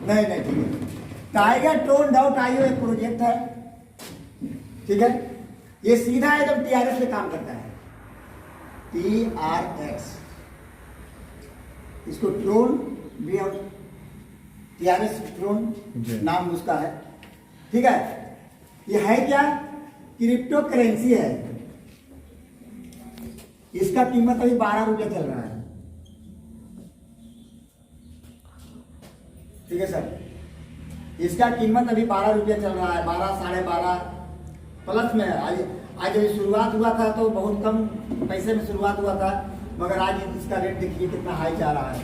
नहीं नहीं, ठीक है। टाइगर टोन डाउट आईओ एक प्रोजेक्ट है, ठीक है। ये सीधा है जब टीआरएस पे काम करता है, टीआरएक्स, इसको ट्रोन भी हम टीआरएस ट्रोन नाम उसका है, ठीक है। ये है क्या? क्रिप्टो करेंसी है। इसका कीमत अभी 12 रुपये चल रहा है, ठीक है सर। इसका कीमत अभी 12 रुपये चल रहा है, 12 साढ़े 12 प्लस में है। आज जब शुरुआत हुआ था तो बहुत कम पैसे में शुरुआत हुआ था, मगर आज इसका रेट देखिए कितना हाई जा रहा है,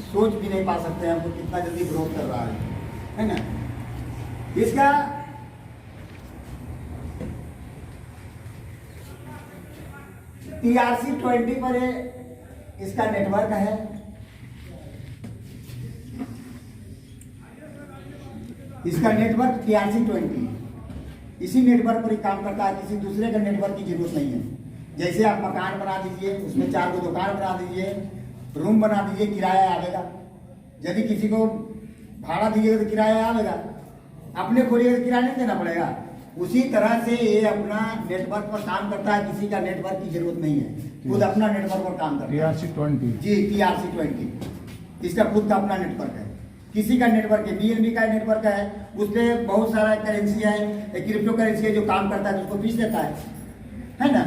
सोच भी नहीं पा सकते हमको कितना जल्दी ग्रोथ कर रहा है ना। इसका TRC20 पर इसका नेटवर्क है। इसका नेटवर्क TRC20 इसी नेटवर्क पर ही काम करता है, किसी दूसरे का नेटवर्क की जरूरत नहीं है। जैसे आप मकान बना दीजिए, उसमें 4 को दुकान बना दीजिए, रूम बना दीजिए, किराया आवेगा। यदि किसी को भाड़ा दीजिएगा तो किराया आवेगा, अपने खोलिएगा तो किराया नहीं देना पड़ेगा। उसी तरह से ये अपना नेटवर्क पर काम करता है, किसी का नेटवर्क की जरूरत नहीं है, खुद अपना नेटवर्क पर काम करता है। TRC20 जी, TRC20 इसका खुद का अपना नेटवर्क है, किसी का नेटवर्क है। BNB का नेटवर्क है, उसमें बहुत सारा करेंसी है, क्रिप्टो करेंसी है जो काम करता है, उसको फीस देता है ना।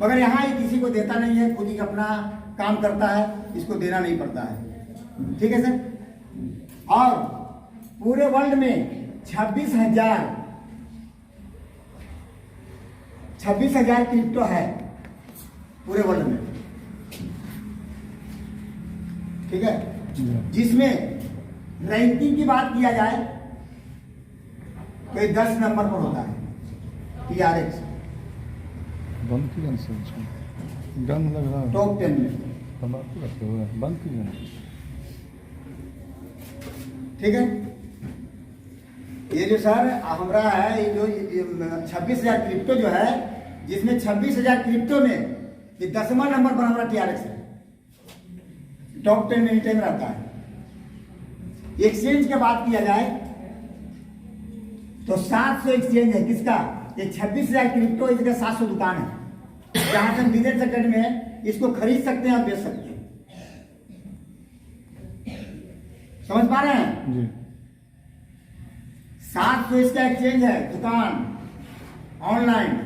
मगर यहाँ ये किसी को देता नहीं है, खुद ही अपना काम करता है, इसको देना नहीं पड़ता है, ठीक है सर। और पूरे वर्ल्ड में 26,000 क्रिप्टो है पूरे वर्ल्ड में, ठीक है। जिसमें रैंकिंग की बात किया जाए तो ये 10 नंबर पर होता है TRX, बंद की गन से गन लग रहा है टॉप 10 में, तंबाकू रखे हुए हैं, बंद की गन, ठीक है। ये जो सर हमारा है, ये जो 26,000 क्रिप्टो जो है, जिसमें 26,000 क्रिप्टो में ये 10वां नंबर पर हमारा TRX है, टॉप 10 में एनी टाइम रहता है। एक्सचेंज की बात किया जाए तो 700 एक्सचेंज है। किसका? ये 26,000 क्रिप्टो, इसका 700 दुकान है, जहां से बिजनेस सेक्टर में इसको खरीद सकते हैं और बेच सकते हैं। समझ पा रहे हैं जी। 700 इसका एक्सचेंज है, दुकान ऑनलाइन,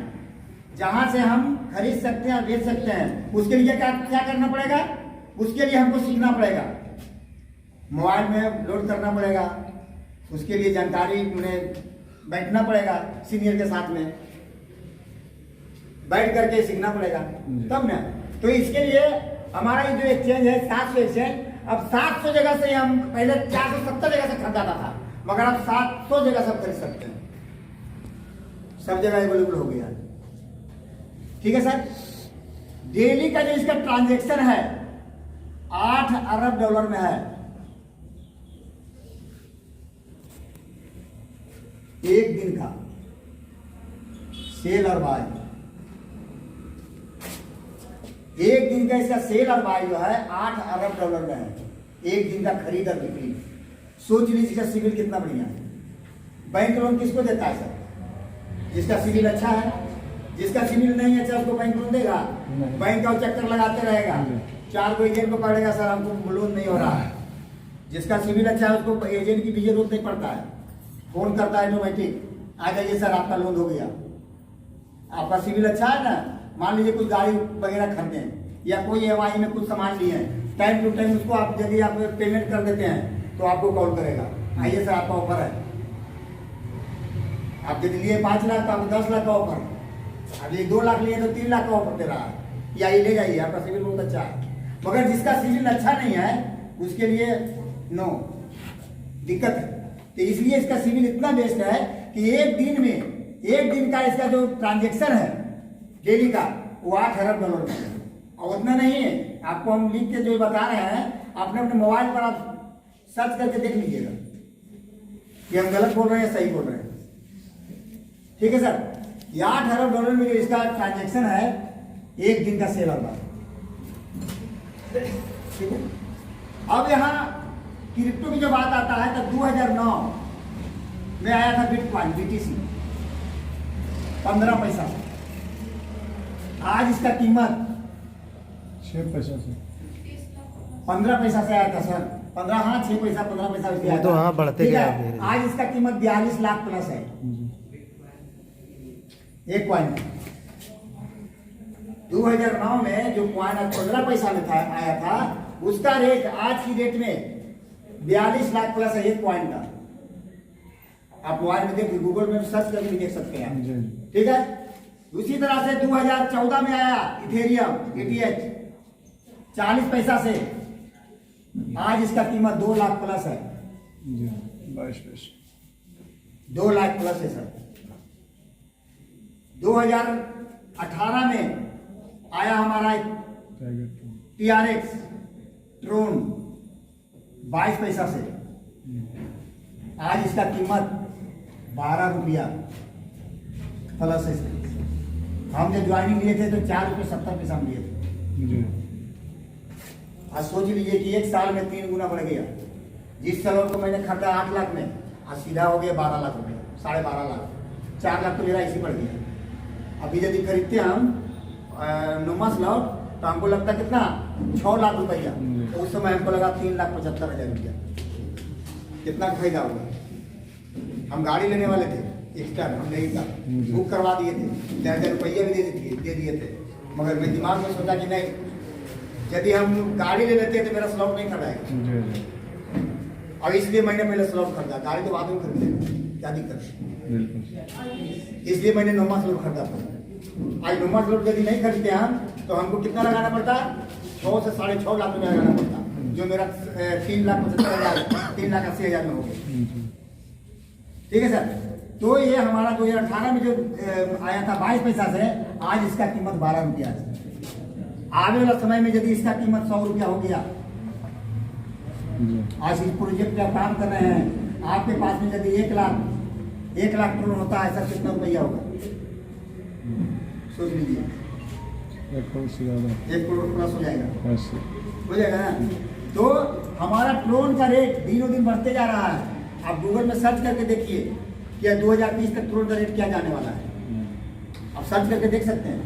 जहां से हम खरीद सकते हैं और बेच सकते हैं। उसके लिए क्या करना पड़ेगा? उसके लिए हमको सीखना पड़ेगा, मोबाइल में लोड करना पड़ेगा, उसके लिए जानकारी में बैठना पड़ेगा, सीनियर के साथ में बैठ करके सीखना पड़ेगा तब ना। तो इसके लिए हमारा ये जो एक्सचेंज है 700 एक्सचेंज, अब 700 जगह से हम पहले 470 जगह से खरीदाता था, मगर अब 700 जगह से खरीद सकते हैं, सब जगह अवेलेबल हो गया, ठीक है सर। डेली का जो इसका ट्रांजैक्शन है 8 अरब डॉलर में है, एक दिन का सेल और बाय, एक दिन का इसका सेल और बाय जो है 8 अरब डॉलर में है, एक दिन का खरीद और बिक्री। सोच लीजिए इसका सिविल कितना बढ़िया है। बैंक लोन किसको देता है सर? जिसका सिविल अच्छा है। जिसका सिविल नहीं अच्छा उसको बैंक लोन देगा? बैंक का चक्कर लगाते रहेगा, 4 को एजेंट को पड़ेगा सर हमको लोन नहीं हो रहा है। जिसका सिविल अच्छा है उसको एजेंट की भी जरूरत नहीं पड़ता है, फोन करता है ऑटोमेटिक, आ जाइए सर आपका लोन हो गया। आपका सिविल अच्छा है ना, मान लीजिए कुछ गाड़ी वगैरह खरीदे या कोई EMI में कुछ सामान लिए हैं, टाइम टू टाइम उसको आप यदि आप पेमेंट कर देते हैं तो आपको कॉल करेगा, आइए सर आपका ऑफर है। आप यदि लिए 5 लाख तो आपको 10 लाख का ऑफर, अब ये 2 लाख लिए तो 3 लाख का ऑफर दे रहा है, या ये ले जाइए आपका सिविल बहुत अच्छा है। मगर जिसका सिविल अच्छा नहीं है उसके लिए नो दिक्कत है। तो इसलिए इसका सिविल इतना बेस्ट है कि एक दिन का इसका जो ट्रांजैक्शन है डेली का वो 8 अरब डॉलर का है। और उतना नहीं है, आपको हम लिख के जो बता रहे हैं अपने मोबाइल पर आप सर्च करके देख लीजिएगा कि हम गलत बोल रहे हैं या सही बोल रहे हैं, ठीक है सर। ये 8 अरब डॉलर में जो इसका ट्रांजैक्शन है एक दिन का सेल होगा, ठीक है। अब यहाँ क्रिप्टो की जो बात आता है तो 2009 में आया था बिटकॉइन BTC 15 पैसा से। आज इसका कीमत 6 पैसा से 15 पैसा से आया था सर। 15 हाँ 6 पैसा 15 पैसा वो तो हाँ बढ़ते ठीक गया है। धीरे-धीरे। आज इसका कीमत 42 लाख प्लस है एक कॉइन। 2009 में जो कॉइन 15 पैसा में था आया था उसका रेट आज की डेट में 42 लाख प्लस है एक कॉइन का। आप मोबाइल में देख गूगल में सर्च करके भी देख सकते हैं जी ठीक है। उसी तरह से 2014 में आया इथेरियम ETH 40 पैसा से। आज इसका कीमत 2 लाख प्लस है। जी 22 पैसा 2 लाख प्लस है सर। 2018 में आया हमारा टाइगर TRX ट्रोन 22 पैसा से। आज इसका कीमत 12 रुपया प्लस है। हम जब ज्वाइनिंग लिए थे तो 4 रुपये 70 पैसा हम लिए थे। जी आज सोच लीजिए कि एक साल में 3 गुना बढ़ गया। जिस सलोन को मैंने खरीदा 8 लाख में आज सीधा हो गया 12 लाख रुपये 12.5 लाख। 4 लाख तो मेरा इसी बढ़ गया। अभी यदि खरीदते हम नुमा स्लॉट तो हमको लगता कितना 6 लाख रुपया। तो उस समय हमको लगा 3,75,000 रुपया। कितना फायदा होगा। हम गाड़ी लेने वाले थे एक्स्ट्रा हम नहीं था बुक करवा दिए थे 4,000 रुपया भी दे दिए थे। मगर मैं दिमाग में सोचा कि नहीं यदि हम गाड़ी ले लेते तो मेरा स्लॉट नहीं खरीदाएगा। जी जी और इसलिए मैंने पहले स्लॉट खरीदा। गाड़ी तो बाद में खरीद लेंगे क्या दिक्कत है। बिल्कुल इसलिए मैंने नोमा स्लॉट खरीदा था। आज नोमा स्लॉट यदि नहीं खरीदते हम तो हमको कितना लगाना पड़ता 6 से 6.5 लाख रुपया लगाना पड़ता जो मेरा 3,75,000 3,80,000 में हो गया। ठीक है सर। तो ये हमारा 2018 में जो आया था 22 पैसा से आज इसका कीमत 12 रुपया है। आने वाला समय में यदि इसका कीमत 100 रुपया हो गया। जी आज इस प्रोजेक्ट पे आप काम कर रहे हैं आपके पास में यदि 1 लाख ट्रोन होता है सर कितना रुपया होगा सोच लीजिए। 1 करोड़ से ज़्यादा 1 करोड़ प्लस हो जाएगा ऐसे हो जाएगा ना। तो हमारा ट्रोन का रेट दिनों दिन बढ़ते जा रहा है। आप गूगल में सर्च करके देखिए कि 2030 तक ट्रोन का रेट क्या जाने वाला है। आप सर्च करके देख सकते हैं।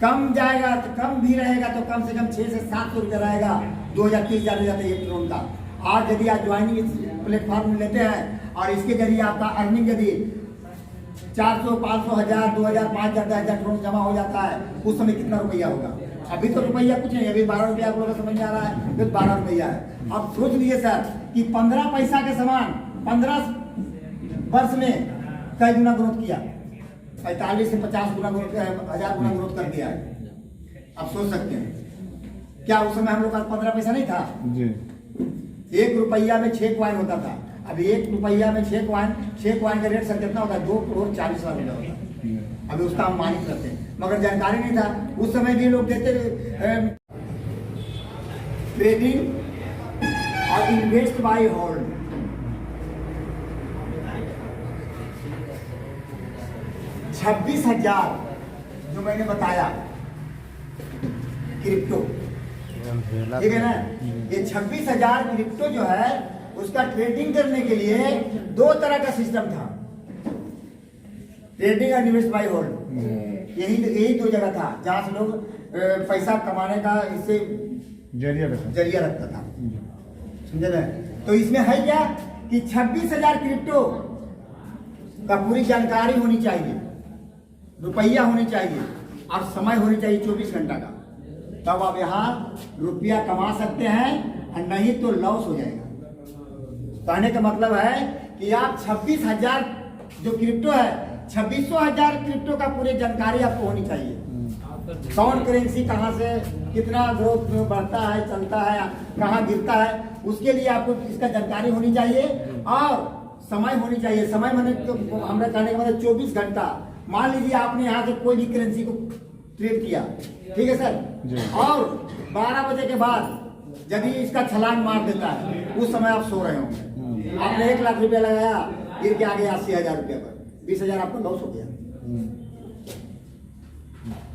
कम जाएगा तो कम भी रहेगा तो कम से कम 600 से 700 रुपया रहेगा 2030 जाने जाते हैं एक ट्रोन का। आज यदि आप ज्वाइनिंग इस प्लेटफॉर्म में लेते हैं और इसके जरिए आपका अर्निंग यदि 400 500 1000 2000 5000 10,000 ट्रोन जमा हो जाता है उस समय कितना रुपया होगा। अभी तो रुपया कुछ नहीं। अभी 12 रुपया आप लोगों को समझ में आ रहा है फिर 12 रुपया है। अब सोच लीजिए सर कि 15 पैसा के समान 15 वर्ष में कई गुना ग्रोथ किया। 45 से 50 गुना ग्रोथ 1000 गुना ग्रोथ कर दिया है। आप सोच सकते हैं क्या उस समय हम लोग का 15 पैसा नहीं था। जी 1 रुपया में 6 कॉइन होता था। अभी 1 रुपया में 6 कॉइन का रेट सर कितना होता है 2 करोड़ 40 लाख रुपया होता है। जी अभी उसका हम मालिक करते हैं मगर जानकारी नहीं था उस समय भी लोग देते ट्रेडिंग और इन्वेस्ट बाय होल्ड। 26,000 जो मैंने बताया क्रिप्टो ठीक है ना। ये 26,000 क्रिप्टो जो है उसका ट्रेडिंग करने के लिए 2 तरह का सिस्टम था ट्रेडिंग और इन्वेस्ट बाय होल्ड। यही 2 जगह था जहां से लोग पैसा कमाने का इससे जरिया रखता था समझे ना। तो इसमें है क्या कि 26,000 क्रिप्टो का पूरी जानकारी होनी चाहिए रुपया होनी चाहिए और समय होनी चाहिए 24 घंटा का। तब आप यहाँ रुपया कमा सकते हैं और नहीं तो लॉस हो जाएगा। कहने का मतलब है कि आप 26,000 जो क्रिप्टो है 26,000 क्रिप्टो का पूरी जानकारी आपको होनी चाहिए। कौन करेंसी कहाँ से कितना ग्रोथ बढ़ता है चलता है कहाँ गिरता है उसके लिए आपको इसका जानकारी होनी चाहिए और समय होनी चाहिए। समय मैंने तो हमारे कहने का मतलब 24 घंटा। मान लीजिए आपने यहाँ से कोई भी करेंसी को ट्रेड किया ठीक है सर और 12 बजे के बाद यदि इसका छलांग मार देता है उस समय आप सो रहे होंगे। आपने 1 लाख रुपया लगाया गिर के आ गया 80,000 रुपया पर 20,000 आपका लॉस हो गया।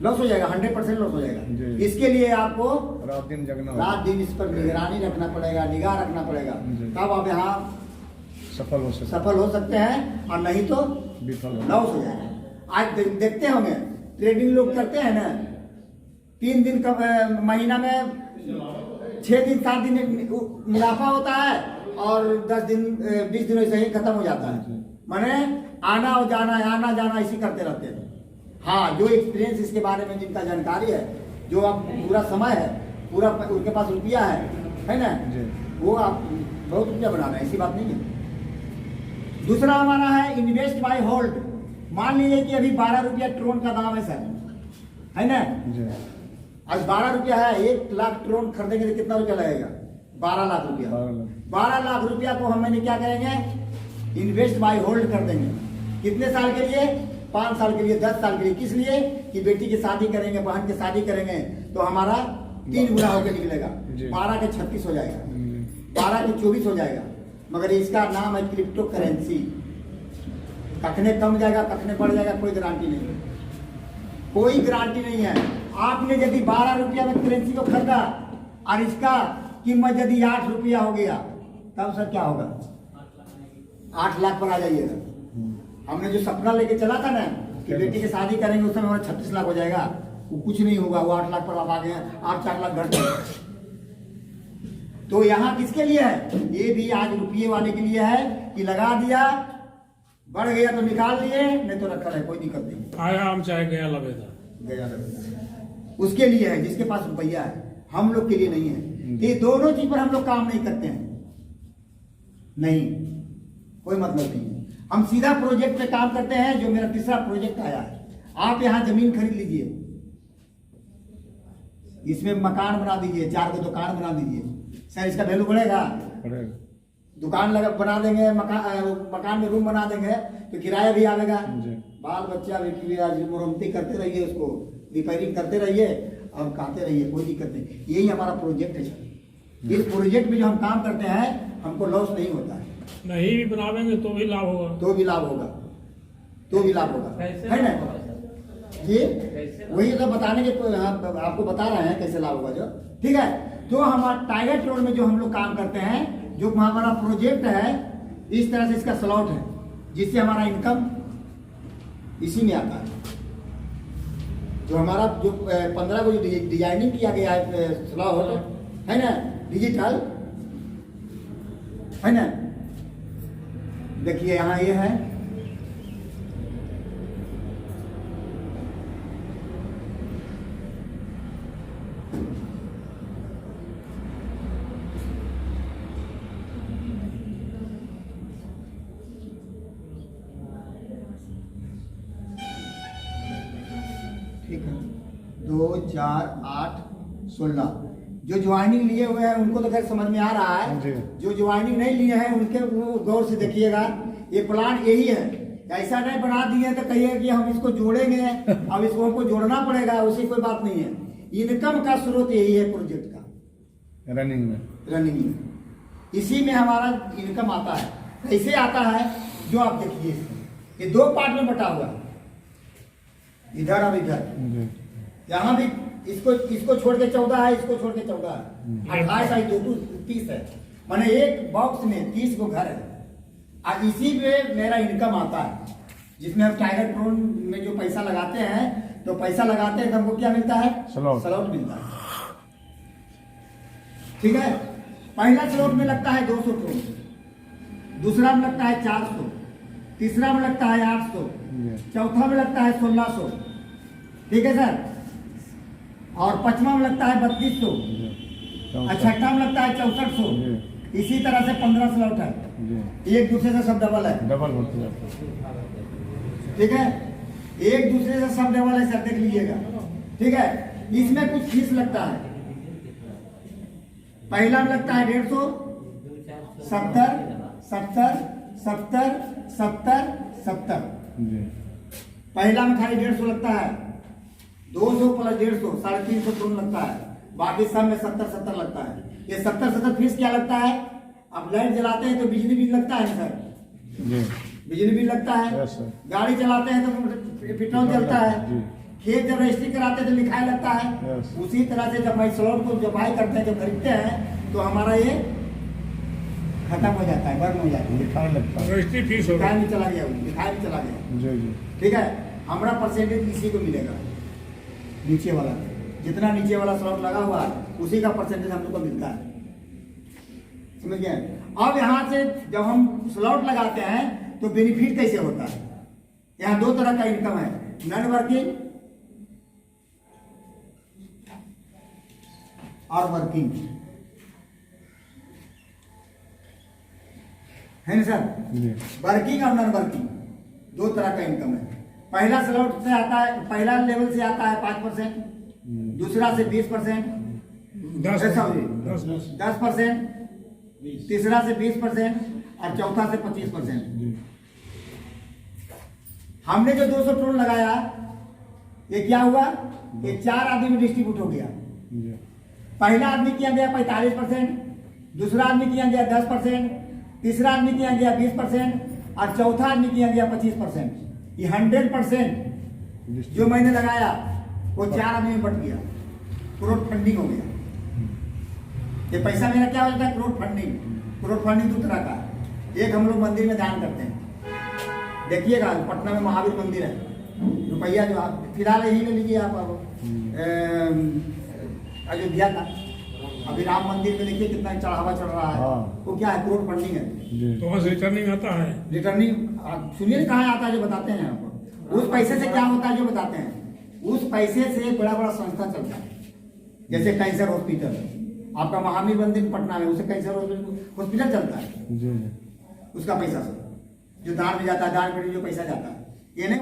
लॉस हो जाएगा, 100% लॉस हो जाएगा। जी। इसके लिए आपको रात दिन जगना होगा। रात दिन इस पर निगरानी रखना पड़ेगा, निगाह रखना पड़ेगा, जी। तब आप यहाँ सफल हो सकते हैं, और नहीं तो विफल हो। लॉस हो जाएगा। आज देखते होंगे ट्रेडिंग लोग करते हैं ना, 3 दिन का महीना में 6 दिन 7 दिन मुनाफा होता है, और 10 दिन 20 दिन ऐसे ही खत्म हो जाता है। माने आना और जाना इसी करते रहते हैं। हाँ, जो एक्सपीरियंस इसके बारे में जिनका जानकारी है, जो आप पूरा समय है, पूरा उनके पास रुपया है ना, वो आप बहुत रुपया बना रहे हैं, ऐसी बात नहीं है। दूसरा हमारा है इन्वेस्ट बाय होल्ड। मान लीजिए कि अभी 12 रुपया ट्रोन का दाम है सर, है ना, आज 12 रुपया है, 1 लाख ट्रोन खरीदेंगे तो कितना रुपया लगेगा? 12 लाख रुपया। 12 लाख रुपया को हम क्या करेंगे? इन्वेस्ट बाय होल्ड कर देंगे। कितने साल के लिए? 5 साल के लिए, 10 साल के लिए। किस लिए? कि बेटी की शादी करेंगे, बहन की शादी करेंगे, तो हमारा 3 गुना होकर निकलेगा। 12 के 36 हो जाएगा, 12 के 24 हो जाएगा। मगर इसका नाम है क्रिप्टो करेंसी। कखने कम जाएगा, कखने बढ़ जाएगा, कोई गारंटी नहीं है, कोई गारंटी नहीं है। आपने यदि 12 रुपया में करेंसी को खरीदा और इसका कीमत यदि 8 रुपया हो गया, तब सर क्या होगा? 8 लाख पर आ जाइएगा। हमने जो सपना लेके चला था ना कि बेटी की शादी करेंगे, उस समय हमारा 36 लाख हो जाएगा, वो कुछ नहीं होगा। वो 8 लाख पर आप आ गए, 8-4 लाख घट गए। तो यहाँ किसके लिए है? ये भी आज रुपये वाले के लिए है कि लगा दिया, बढ़ गया तो निकाल लिए, नहीं तो रखा है, कोई दिक्कत नहीं। आया हम चाहे गया लबेदा, गया लबेदा उसके लिए है जिसके पास रुपया है, हम लोग के लिए नहीं है। ये दोनों चीज पर हम लोग काम नहीं करते हैं, नहीं, कोई मतलब नहीं है। हम सीधा प्रोजेक्ट पे काम करते हैं। जो मेरा तीसरा प्रोजेक्ट आया है, आप यहाँ जमीन खरीद लीजिए, इसमें मकान बना दीजिए, 4 को दुकान बना दीजिए। सर इसका वैल्यू बढ़ेगा? दुकान लगा बना देंगे, मकान में रूम बना देंगे तो किराया भी आएगा। बाल बच्चा भी आज मुरम्मती करते रहिए, उसको रिपेयरिंग करते रहिए और खाते रहिए, कोई दिक्कत नहीं। यही हमारा प्रोजेक्ट है। इस प्रोजेक्ट में जो हम काम करते हैं, हमको लॉस नहीं होता है। नहीं भी बनावेंगे तो भी लाभ होगा, तो भी लाभ होगा, तो भी लाभ होगा, है ना। ये वही तो बताने के आपको बता रहे हैं कैसे लाभ होगा जो, ठीक है। तो हमारा टाइगर ट्रोन में जो हम लोग काम करते हैं, जो हमारा प्रोजेक्ट है, इस तरह से इसका स्लॉट है, जिससे हमारा इनकम इसी में आता है। जो हमारा जो 15 को जो डिजाइनिंग किया गया है स्लॉट, है ना, डिजिटल, है ना। देखिए यहाँ ये है, ठीक है, 2, 4, 8, 16। जो ज्वाइनिंग लिए हुए हैं उनको तो खैर समझ में आ रहा है, जो ज्वाइनिंग नहीं लिए हैं उनके वो गौर से देखिएगा। ये प्लान यही है, ऐसा नहीं बना दिए तो कहिए कि हम इसको जोड़ेंगे, अब इसको हमको जोड़ना पड़ेगा, उसी कोई बात नहीं है। इनकम का स्रोत यही है प्रोजेक्ट का, रनिंग में इसी में हमारा इनकम आता है। कैसे आता है? जो आप देखिए, ये 2 पार्ट में बटा हुआ है, इधर और इधर। यहाँ भी इसको छोड़ के 14 है, इसको छोड़ के 14 है, 28 है, 2 30 है। माने एक बॉक्स में 30 को घर है, और इसी में मेरा इनकम आता है, जिसमें हम टाइगर ट्रोन में जो पैसा लगाते हैं, तो पैसा लगाते हैं तो हमको क्या मिलता है? स्लॉट मिलता है, ठीक है। पहला स्लॉट में लगता है 200 ट्रोन, दूसरा में लगता है 400, तीसरा में लगता है 800, चौथा में लगता है 1600, ठीक है सर, और 5वां में लगता है 3200, और 6ठा में लगता है 6400। इसी तरह से 15 स्लॉट है, एक दूसरे से सब डबल है, ठीक है, एक दूसरे से सब डबल है सर, देख लीजिएगा, ठीक है। इसमें कुछ फीस लगता है। पहला में लगता है 150, 70, 70, 70, 70, 70। पहला में खाली 150 लगता है, 200 प्लस 150 350 ट्रोन लगता है, बाकी सब में 70 लगता है। ये 70 फीस क्या लगता है? आप लाइट जलाते हैं तो बिजली बिल लगता है सर, बिजली बिल लगता है। गाड़ी चलाते हैं तो पेट्रोल जलता है, खेत जब रजिस्ट्री कराते तो लिखाई लगता है। Yes. उसी तरह से जब भाई स्लॉट को जब बाई करते हैं, जब खरीदते हैं, तो हमारा ये खत्म हो जाता है, बर्न हो जाता है, लिखाने लगता है। रजिस्ट्री फीस हो लिखाई गई। में चला गया, लिखाई में चला गया। जी जी। ठीक है, हमारा परसेंटेज इसी को मिलेगा, नीचे वाला। जितना नीचे वाला स्लॉट लगा हुआ है उसी का परसेंटेज हम लोग को मिलता है। समझ गए? अब यहाँ से जब हम स्लॉट लगाते हैं तो बेनिफिट कैसे होता है? यहाँ दो तरह का इनकम है, नॉन वर्किंग और वर्किंग, है ना सर? जी वर्किंग और नॉन वर्किंग दो तरह का इनकम है। पहला स्लॉट से आता है, पहला लेवल से आता है 5%, दूसरा से 20%, 10%, तीसरा से 20% और चौथा से 25%। जी हमने जो 200 टोन लगाया, ये क्या हुआ? ये 4 आदमी में डिस्ट्रीब्यूट हो गया। जी पहला आदमी किया गया 45%, दूसरा आदमी किया गया 10%, तीसरा आदमी किया गया 20% और चौथा आदमी किया गया 25%। ये 100% जो मैंने लगाया वो 4 आदमी में बट गया, क्राउड फंडिंग हो गया। ये पैसा मेरा क्या होता है? Crowd funding. क्राउड फंडिंग दो तरह का है। एक हम लोग मंदिर में दान करते हैं, देखिएगा पटना में महावीर मंदिर है, रुपया जो आप फिलहाल यही ले लीजिए आप अयोध्या का, अभी राम मंदिर में देखिए कितना चढ़ावा चढ़ रहा है। हाँ। वो क्या है? क्राउड फंडिंग है। जी तो वहाँ से रिटर्निंग आता है। रिटर्निंग सुनिए कहाँ आता है, जो बताते हैं आपको। उस पैसे से क्या होता है जो बताते हैं। उस पैसे से बड़ा बड़ा संस्था चलता है, जैसे कैंसर हॉस्पिटल आपका महावीर मंदिर पटना में, उसे कैंसर हॉस्पिटल चलता है जी उसका पैसा से, जो दान में जाता है, दान में जो पैसा जाता है। ये नहीं